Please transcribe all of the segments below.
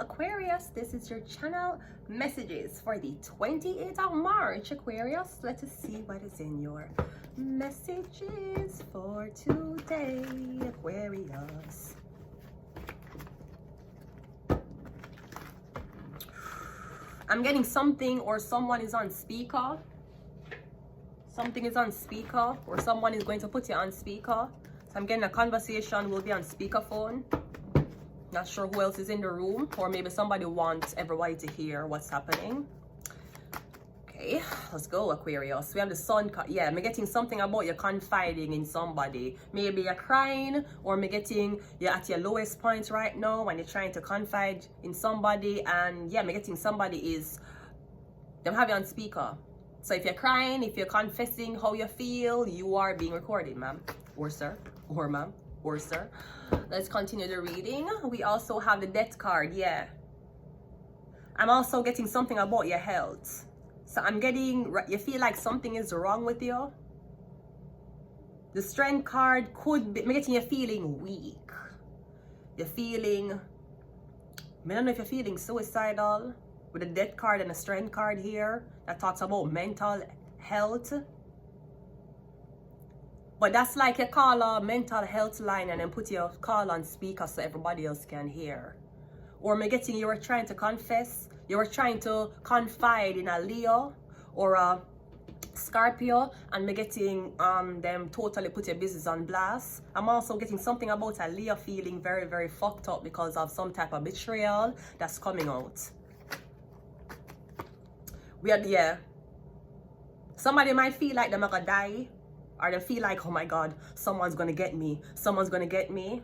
Aquarius, this is your channel messages for the 28th of March. Aquarius, let us see what is in your messages for today, Aquarius. I'm getting something or someone is on speaker. Something is on speaker or someone is going to put you on speaker. So I'm getting a conversation will be on speakerphone. Not sure who else is in the room, or maybe somebody wants everybody to hear what's happening. Okay, let's go, Aquarius. We have the sun. Yeah, I'm getting something about you confiding in somebody. Maybe you're crying, or I'm getting you're at your lowest point right now when you're trying to confide in somebody. And yeah, I'm getting somebody is them have you on speaker. So if you're crying, if you're confessing how you feel, you are being recorded, ma'am, or sir, or ma'am, or sir. Let's continue the reading. We also have the death card. Yeah, I'm also getting something about your health. So I'm getting, you feel like something is wrong with you. The strength card could be, I'm getting you feeling weak. You're feeling, I don't know if you're feeling suicidal with the death card and the strength card here that talks about mental health. But that's like you call a mental health line and then put your call on speaker so everybody else can hear. Or am I getting you were trying to confess, you were trying to confide in a Leo or a Scorpio, and me getting them totally put your business on blast. I'm also getting something about a Leo feeling very, very fucked up because of some type of betrayal that's coming out. We had, yeah. Somebody might feel like they're gonna die. Or they feel like, oh my God, someone's gonna get me. Someone's gonna get me.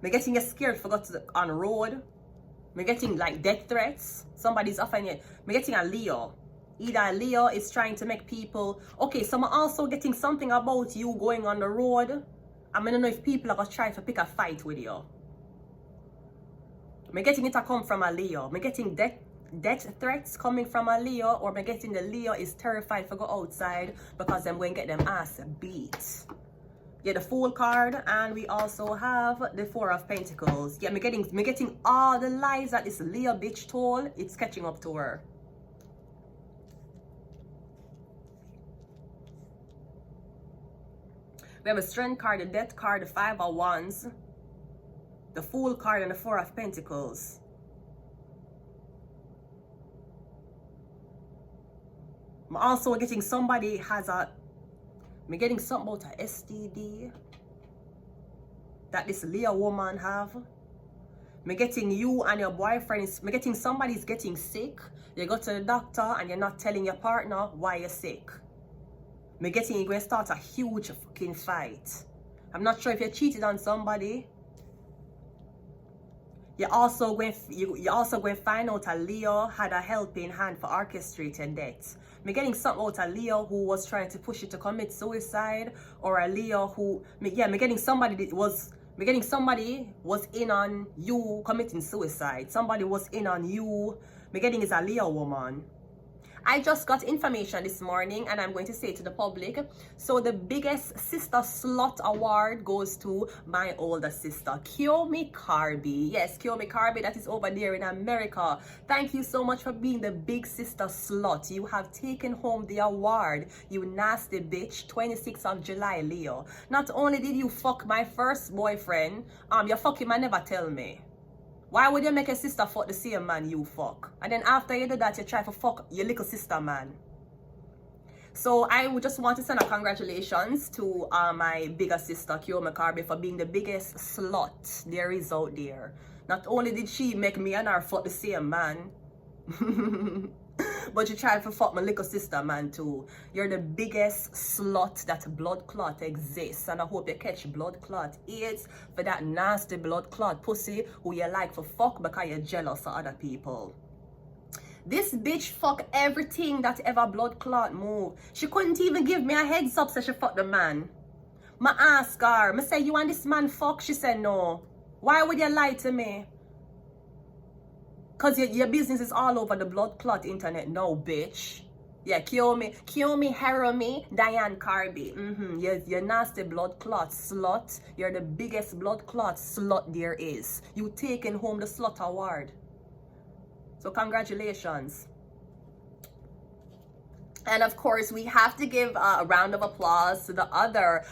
Me getting you scared for go to the, on road. Me getting like death threats. Somebody's offering it. Me getting a Leo. Either a Leo is trying to make people. Okay, so I'm also getting something about you going on the road. I don't know if people are gonna try to pick a fight with you. Me getting it to come from a Leo. Me getting death threats coming from a Leo, or I'm getting the Leo is terrified to go outside because I'm going to get them ass beat. Yeah, the Fool card, and we also have the Four of Pentacles. Yeah, me getting all the lies that this Leo bitch told. It's catching up to her. We have a Strength card, the Death card, the Five of Wands, the Fool card, and the Four of Pentacles. I'm also getting somebody has a, I'm getting something about a STD that this Leo woman have. I'm getting you and your boyfriend, I'm getting somebody's getting sick. You go to the doctor and you're not telling your partner why you're sick. I'm getting you're going to start a huge fucking fight. I'm not sure if you cheated on somebody. You're also going to find out a Leo had a helping hand for orchestrated death. I'm getting something out a Leo who was trying to push you to commit suicide, or a Leo who, yeah, I'm getting somebody that was, I'm getting somebody was in on you committing suicide. Somebody was in on you. I'm getting is a Leo woman. I just got information this morning and I'm going to say it to the public. So the biggest sister slot award goes to my older sister, Kyomi Carby. Yes, Kyomi Carby, that is over there in America. Thank you so much for being the big sister slot. You have taken home the award, you nasty bitch. 26th of July, Leo. Not only did you fuck my first boyfriend, you fuck him and never tell me. Why would you make your sister fuck the same man you fuck? And then after you do that, you try to fuck your little sister man. So I would just want to send a congratulations to my bigger sister, Kyomi Carby, for being the biggest slut there is out there. Not only did she make me and her fuck the same man, but you tried to fuck my little sister man too. You're the biggest slut that blood clot exists, and I hope you catch blood clot AIDS for that nasty blood clot pussy who you like for fuck because you're jealous of other people. This bitch fuck everything that ever blood clot move. She couldn't even give me a heads up so she fuck the man. Ma ask her, me say you and this man fuck? She said no. Why would you lie to me? Because your business is all over the blood clot internet now, bitch. Yeah, Kiyomi, Harami, Diane Carby. You're nasty blood clot slut. You're the biggest blood clot slut there is. You taking home the slut award. So congratulations. And of course, we have to give a round of applause to the other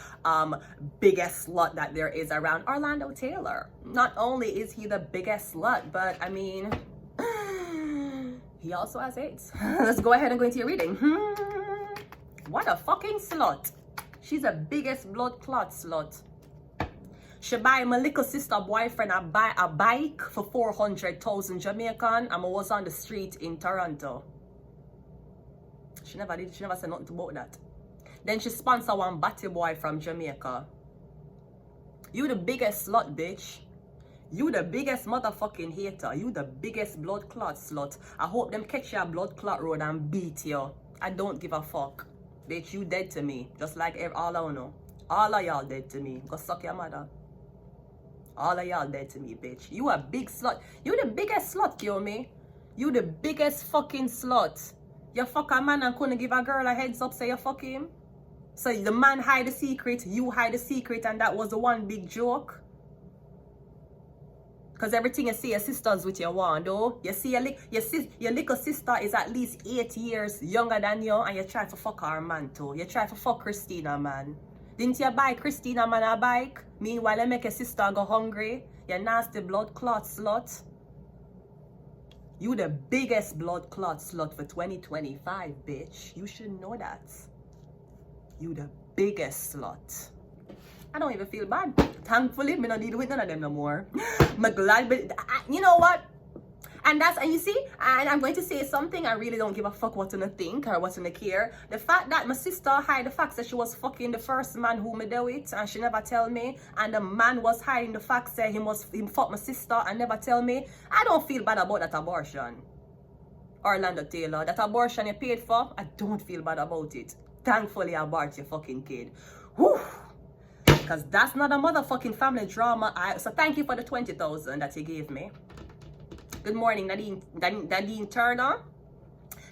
biggest slut that there is around, Orlando Taylor. Not only is he the biggest slut, but I mean, he also has AIDS. Let's go ahead and go into your reading. What a fucking slut. She's the biggest blood clot slut. She buy my little sister boyfriend a bike for 400,000 Jamaican. I was on the street in Toronto. She never said nothing about that. Then she sponsor one batty boy from Jamaica. You the biggest slut, bitch. You the biggest motherfucking hater. You the biggest blood clot slut. I hope them catch you a blood clot road and beat you. I don't give a fuck. Bitch, you dead to me. Just like all I know. All of y'all dead to me. Go suck your mother. All of y'all dead to me, bitch. You a big slut. You the biggest slut, Kiyomi. You the biggest fucking slut. You fuck a man and couldn't give a girl a heads up, say you fuck him. So the man hide the secret, you hide the secret, and that was the one big joke. Because everything you see your sisters with your one, though. You see your little sister is at least 8 years younger than you, and you try to fuck her man too. You try to fuck Christina, man. Didn't you buy Christina man a bike? Meanwhile, you make your sister go hungry. You nasty blood clot slut. You the biggest blood clot slut for 2025, bitch. You should know that. You the biggest slut. I don't even feel bad. Thankfully, me don't need with none of them no more. I'm glad, but you know what? And you see, and I'm going to say something, I really don't give a fuck what to think or what to care. The fact that my sister hide the fact that she was fucking the first man who me do it and she never tell me, and the man was hiding the fact that him fuck my sister and never tell me, I don't feel bad about that abortion. Orlando Taylor, that abortion you paid for, I don't feel bad about it. Thankfully, I abort your fucking kid. Whew. Because that's not a motherfucking family drama. So thank you for the 20,000 that you gave me. Good morning, Nadine Turner.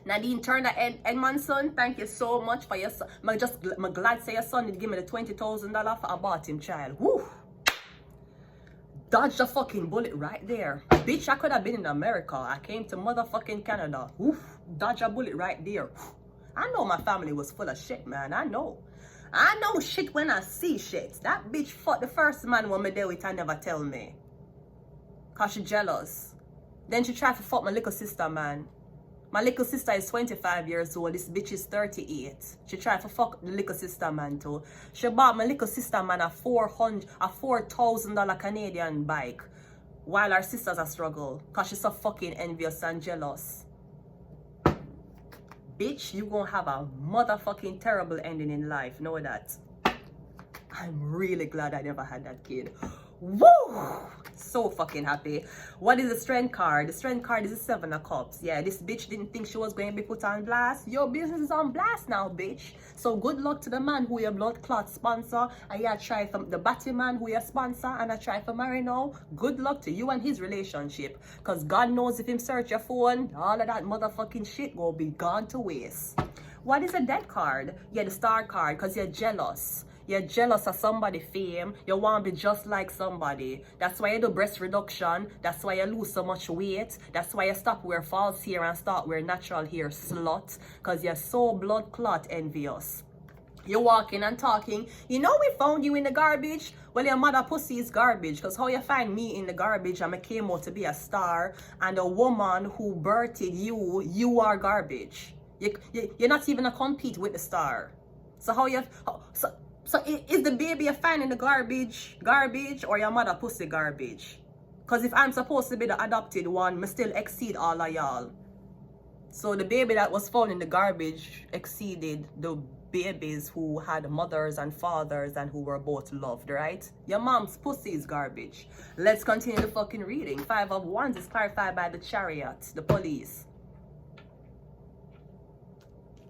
Nadine Turner Edmondson, thank you so much for your son. I'm glad say your son did give me the $20,000 for I bought him child. Woo! Dodged a fucking bullet right there. Bitch, I could have been in America. I came to motherfucking Canada. Woof! Dodge a bullet right there. I know my family was full of shit, man. I know shit when I see shit. That bitch fought the first man when me do it and never tell me. Cause she jealous. Then she tried to fuck my little sister, man. My little sister is 25 years old. This bitch is 38. She tried to fuck the little sister, man, too. She bought my little sister, man, a $4,000 Canadian bike. While our sisters are struggle. Cause she's so fucking envious and jealous. Bitch, you gonna have a motherfucking terrible ending in life. Know that. I'm really glad I never had that kid. Woo! So fucking happy. What is the strength card? The strength card is the 7 of Cups. Yeah, this bitch didn't think she was going to be put on blast. Your business is on blast now, bitch. So good luck to the man who your blood clot sponsor. And yeah, try from the batty man who your sponsor. And I try for marry now. Good luck to you and his relationship. Because God knows if him search your phone, all of that motherfucking shit will be gone to waste. What is a dead card? Yeah, the star card. Because you're jealous. You're jealous of somebody's fame. You want to be just like somebody. That's why you do breast reduction. That's why you lose so much weight. That's why you stop wear false hair and start wear natural hair, slut. Because you're so blood clot envious. You're walking and talking. You know we found you in the garbage? Well, your mother pussy is garbage. Because how you find me in the garbage and I came out to be a star. And a woman who birthed you, you are garbage. You're not even a compete with the star. So how you... So is the baby you find in the garbage or your mother pussy garbage? Because if I'm supposed to be the adopted one, I still exceed all of y'all. So the baby that was found in the garbage exceeded the babies who had mothers and fathers and who were both loved, right? Your mom's pussy is garbage. Let's continue the fucking reading. 5 of Wands is clarified by the Chariot, the police.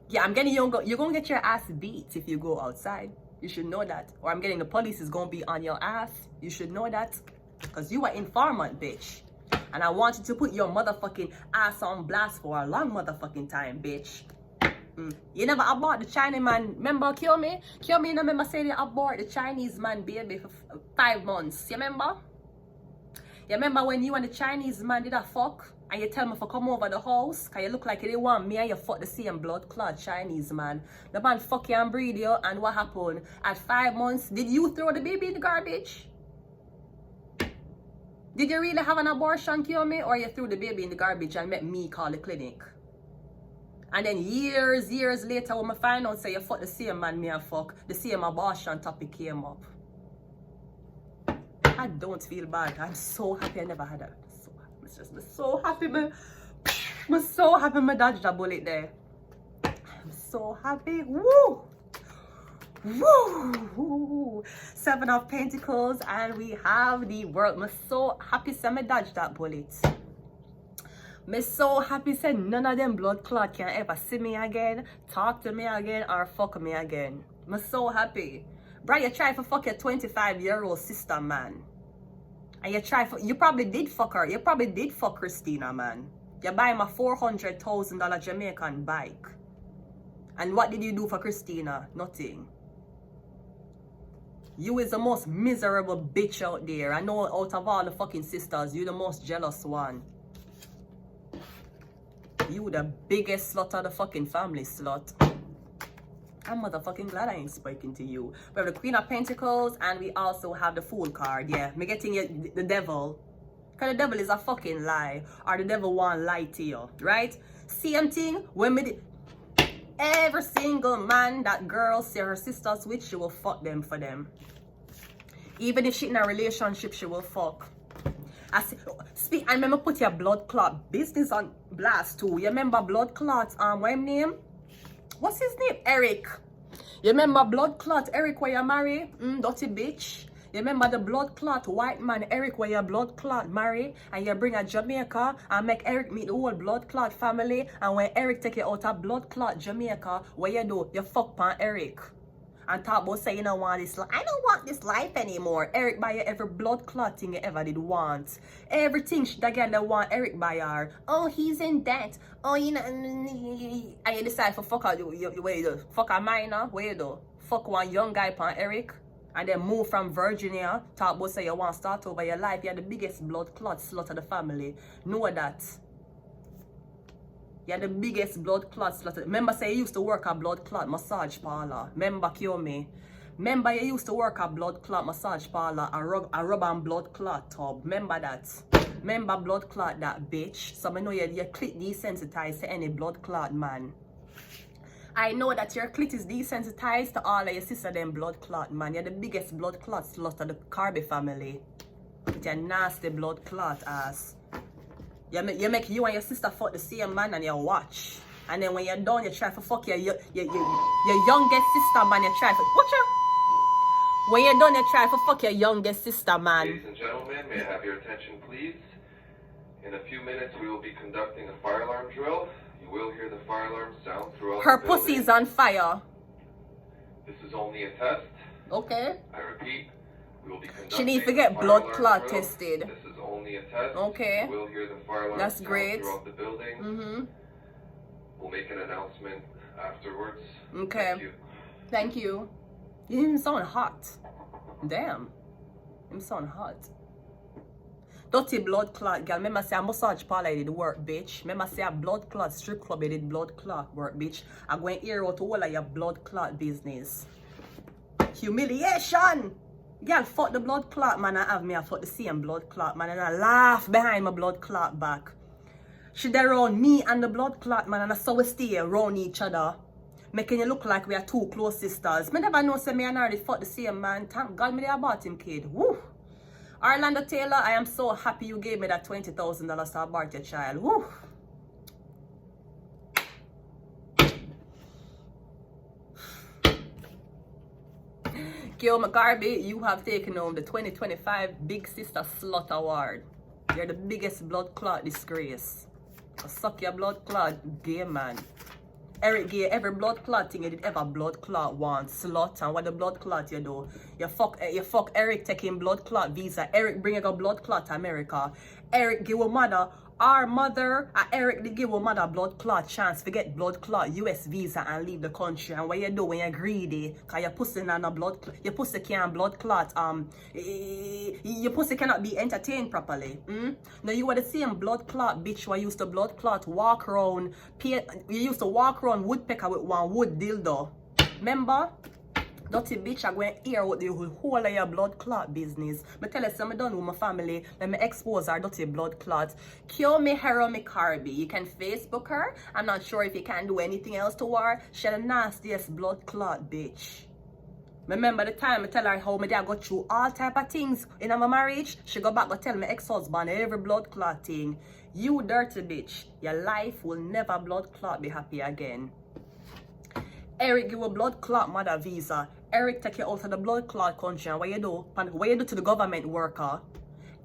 Yeah, I'm getting you're gonna get your ass beat if you go outside. You should know that. Or I'm getting the police is gonna be on your ass. You should know that. Because you are informant, bitch. And I want you to put your motherfucking ass on blast for a long motherfucking time, bitch. You never abort the Chinese man. Remember, kill me? Kill me, you know, remember saying you abort the Chinese man baby for 5 months. You remember? You remember when you and the Chinese man did a fuck? And you tell me to come over the house? Because you look like you didn't want me and you fuck the same blood clot Chinese man. The man fuck you and breed you, and what happened? At 5 months, did you throw the baby in the garbage? Did you really have an abortion, kill me? Or you threw the baby in the garbage and met me call the clinic? And then years later, when I find out, say you fuck the same man me and fuck, the same abortion topic came up. I don't feel bad. I'm so happy I never had that. I'm so happy, I'm so happy I dodged that bullet there. I'm so happy. Woo! Woo! 7 of Pentacles, and we have the World. I'm so happy I dodged that bullet. I'm so happy say none of them blood clot can ever see me again, talk to me again, or fuck me again. I'm so happy. Bro, you try to fuck your 25-year-old sister, man. And you probably did fuck her. You probably did fuck Christina, man. You buy him a $400,000 Jamaican bike. And what did you do for Christina? Nothing. You is the most miserable bitch out there. I know out of all the fucking sisters, you the most jealous one. You the biggest slut of the fucking family, slut. I'm motherfucking glad I ain't speaking to you. We have the Queen of Pentacles, and we also have the Fool card. Yeah, me getting you the devil. Because the devil is a fucking lie. Or the devil want lie to you, right? Same thing when me every single man that girl see her sisters with, she will fuck them for them. Even if she in a relationship, she will fuck. I speak, and remember put your blood clot business on blast too. You remember blood clot, what his name? What's his name? Eric. You remember blood clot Eric where you marry? Dirty bitch. You remember the blood clot white man Eric where you blood clot marry, and you bring a Jamaica and make Eric meet the whole blood clot family, and when Eric take you out of blood clot Jamaica, what you do? You fuck pan Eric. And talk about say you don't want this life. I don't want this life anymore. Eric buy you every blood clot thing you ever did want. Everything that girl that want Eric buy her. Oh, he's in debt. Oh, you know, and you decide for fuck out. What you do? Fuck a minor. What you do? Fuck one young guy pan Eric, and then move from Virginia. Talk about say you want to start over your life. You're the biggest blood clot slut of the family. Know that. You're the biggest blood clot slut. Remember say you used to work at blood clot massage parlor. Remember kill me. Remember you used to work at blood clot massage parlor and rub and blood clot tub. Remember that. Remember blood clot that bitch. So I know your clit desensitized to any blood clot man. I know that your clit is desensitized to all of your sister them blood clot man. You're the biggest blood clot slut of the Carby family. With your nasty blood clot ass. You make you and your sister fuck the same man and you watch. And then when you're done, you try to fuck your youngest sister, man. You try to... Watch out! When you're done, you try to fuck your youngest sister, man. Ladies and gentlemen, may I have your attention, please? In a few minutes, we will be conducting a fire alarm drill. You will hear the fire alarm sound throughout Her the building. pussy's on fire. This is only a test. Okay. I repeat, we will be conducting She needs to get blood clot tested. This is only a test. Okay. You will hear the fire alarm That's sound great. throughout the building. We'll make an announcement afterwards. Okay. Thank you. Thank you. You didn't sound hot. Damn. You sound hot. Dirty blood clot, girl. Remember say a massage parlor did work, bitch. Remember say a blood clot strip club did blood clot work, bitch. I'm going to hear out all of your blood clot business. Humiliation! Girl, fuck the blood clot, man. I have me, I fuck the same blood clot, man. And I laugh behind my blood clot back. She there around me and the blood clot, man. And I saw we stay around each other. Making it look like we are two close sisters. Me never know say me and her fuck the same man. Thank God me they abort him, kid. Woo! Orlando Taylor, I am so happy you gave me that $20,000 to abort your child. Woo! Kyo McGarvey, you have taken home the 2025 Big Sister Slut Award. You're the biggest blood clot disgrace. Suck your blood clot, gay man. Eric gay every blood clot thing you did ever blood clot want, slut. And what the blood clot you do? You fuck Eric taking blood clot visa. Eric bring a blood clot to America. Eric give a mother Our mother, Eric, they give our mother blood clot chance to get blood clot US visa and leave the country. And what you do when you're greedy, cause your pussy not a blood, your pussy can't blood clot. Your pussy cannot be entertained properly. Now you are the same blood clot bitch who used to blood clot walk around. You used to walk around woodpecker with one wood dildo. Remember? Dirty bitch, I go and hear what the whole of your blood clot business. I tell you, I'm done with my family. Let me expose our dirty blood clot. Cure me, hero me, Carby. You can Facebook her. I'm not sure if you can do anything else to her. She's the nastiest blood clot bitch. Remember the time I tell her how my dad got through all type of things in my marriage? She go back and tell my ex-husband every blood clot thing. You dirty bitch. Your life will never blood clot be happy again. Eric give a blood clot mother visa. Eric take you out of the blood clot country, and what you do? What you do to the government worker?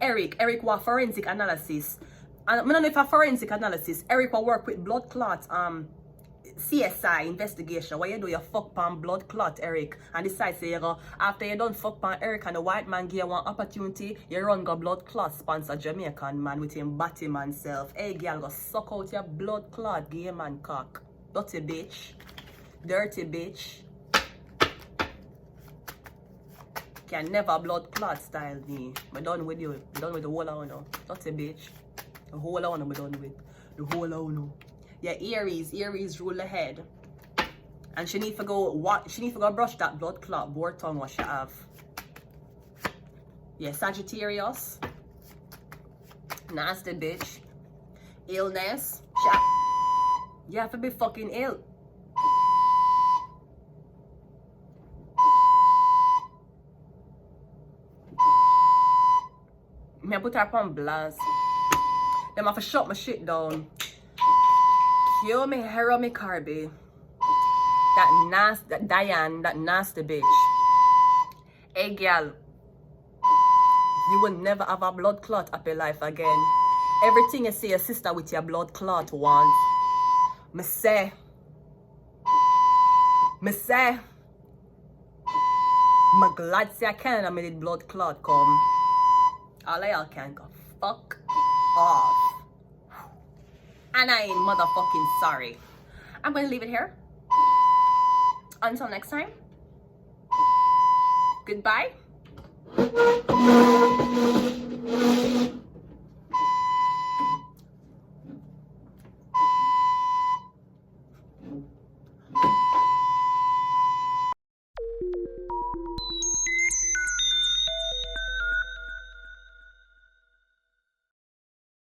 Eric want forensic analysis. And I don't know if a forensic analysis. Eric will work with blood clot CSI investigation. What you do? You fuck pan blood clot Eric, and decide say you go after you done fuck pan Eric and the white man give you one opportunity. You run go blood clot sponsor Jamaican man with him batty man self. Hey girl, go suck out your blood clot gay man cock. Dirty bitch. Dirty bitch. Can never blood clot style me. I'm done with you. I'm done with the whole of you. Dirty bitch. The whole of you I'm done with. The whole of you. Yeah, Aries rule ahead. And she need to go brush that blood clot boar tongue what she have. Yeah, Sagittarius. Nasty bitch. Illness. You have to be fucking ill. Me put her upon blast. Them have to shut my shit down. Kill me, hero me, Carby. That Diane, that nasty bitch. Hey, girl. You will never have a blood clot up your life again. Everything you see your sister with your blood clot wants. Me say. Me glad say I Canada made it blood clot come. All of y'all can go fuck off. And I ain't motherfucking sorry. I'm gonna leave it here. Until next time. Goodbye.